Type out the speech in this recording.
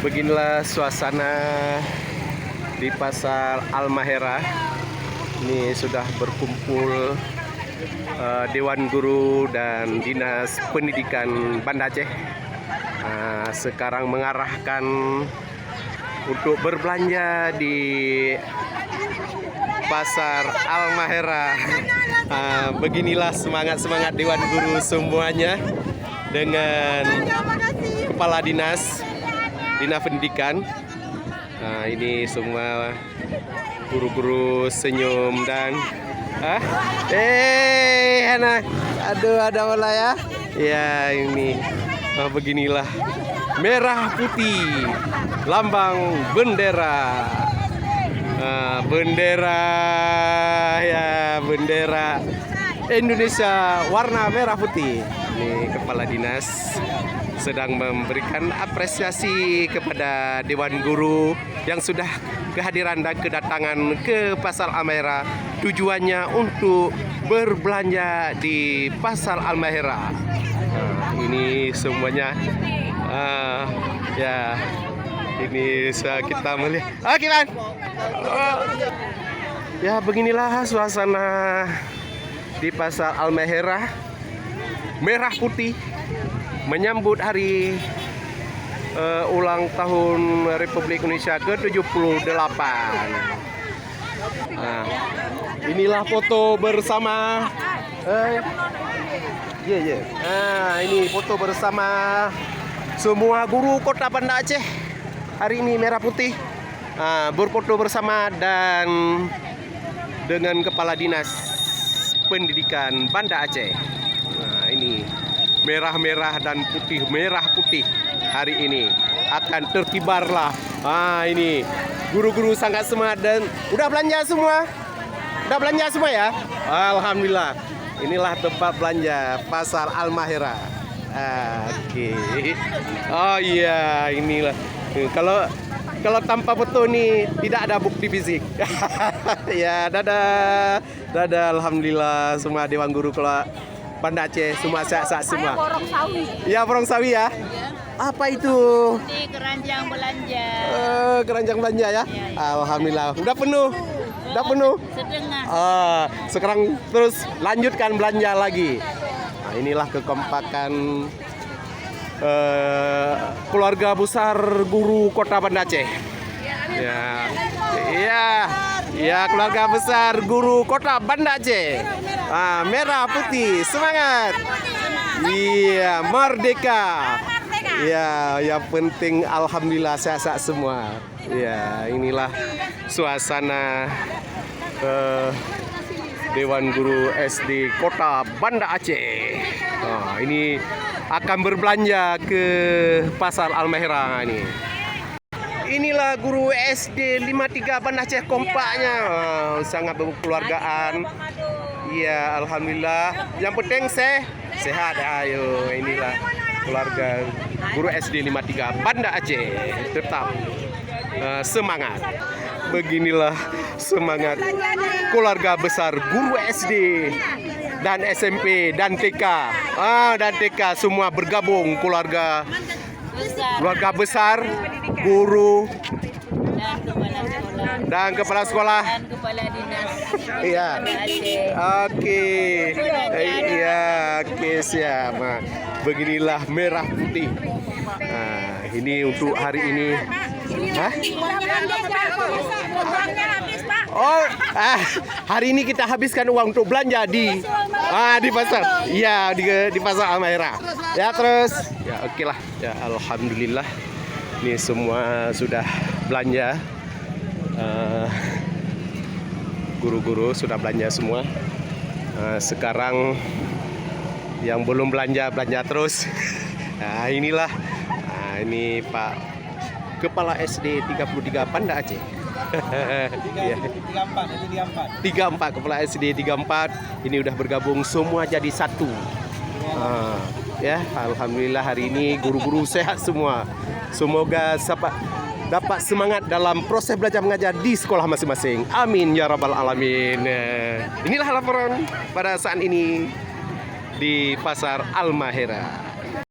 Beginilah suasana di Pasar Halmahera. Ini sudah berkumpul Dewan Guru dan Dinas Pendidikan Banda Aceh. Sekarang mengarahkan untuk berbelanja di Pasar Halmahera. Beginilah semangat-semangat Dewan Guru semuanya dengan Kepala Dinas Pendidikan. Ini semua guru-guru senyum dan anak, aduh ada bola ya. Ya ini beginilah merah putih lambang bendera. Bendera Indonesia warna merah putih. Ini Kepala Dinas sedang memberikan apresiasi kepada Dewan Guru yang sudah kehadiran dan kedatangan ke Pasar Halmahera. Tujuannya untuk berbelanja di Pasar Halmahera. Ini semuanya ini kita melihat. Gimana? Ya beginilah suasana di Pasar Halmahera merah putih menyambut hari ulang tahun Republik Indonesia ke-78. Inilah foto bersama. Ini foto bersama semua guru Kota Banda Aceh. Hari ini merah putih berfoto bersama dan dengan Kepala Dinas Pendidikan Banda Aceh. Ini merah-merah dan putih, merah putih hari ini akan terkibarlah. Ini guru-guru sangat semangat dan udah belanja semua. Udah belanja semua ya? Alhamdulillah. Inilah tempat belanja Pasar Halmahera. Oke. Oh iya, inilah. Kalau tanpa foto ini tidak ada bukti fisik. Ya, dadah. Dadah, alhamdulillah semua Dewan Guru kalau Banda Aceh semua sehat-sehat semua. Borong sawi. Ya, borong sawi ya. Apa itu? Ini keranjang belanja. Keranjang belanja ya? Alhamdulillah. Udah penuh. Udah penuh. Setengah. Sekarang terus lanjutkan belanja lagi. Inilah kekompakan keluarga besar guru Kota Banda Aceh. Ya, keluarga besar guru Kota Banda Aceh. Merah putih, semangat. Iya, merdeka. Ya, yang penting alhamdulillah sehat-sehat semua. Ya, inilah suasana Dewan Guru SD Kota Banda Aceh. Ini akan berbelanja ke Pasar Halmahera ini. Inilah guru SD 53 Banda Aceh kompaknya. Sangat berkeluargaan. Iya, alhamdulillah. Yang penting sehat. Ayo, inilah keluarga guru SD 53 Banda Aceh. Tetap semangat. Beginilah semangat keluarga besar guru SD dan SMP dan TK. Dan TK semua bergabung keluarga besar guru dan kepala sekolah Dan kepala dinas. Iya. Oke. Iya, oke siap. Beginilah merah putih. Ini untuk hari ini. Hari ini kita habiskan uang untuk belanja di pasar. Iya, di Pasar Halmahera. Ya, terus ya oke lah. Ya, alhamdulillah. Ini semua sudah belanja. Guru-guru sudah belanja semua. Sekarang yang belum belanja terus. Inilah. Ini Pak Kepala SD 33 Banda Aceh. 34 Kepala SD 34 ini udah bergabung semua jadi satu. Ya, alhamdulillah hari ini guru-guru sehat semua. Semoga dapat semangat dalam proses belajar mengajar di sekolah masing-masing. Amin ya rabbal alamin. Inilah laporan pada saat ini di Pasar Halmahera.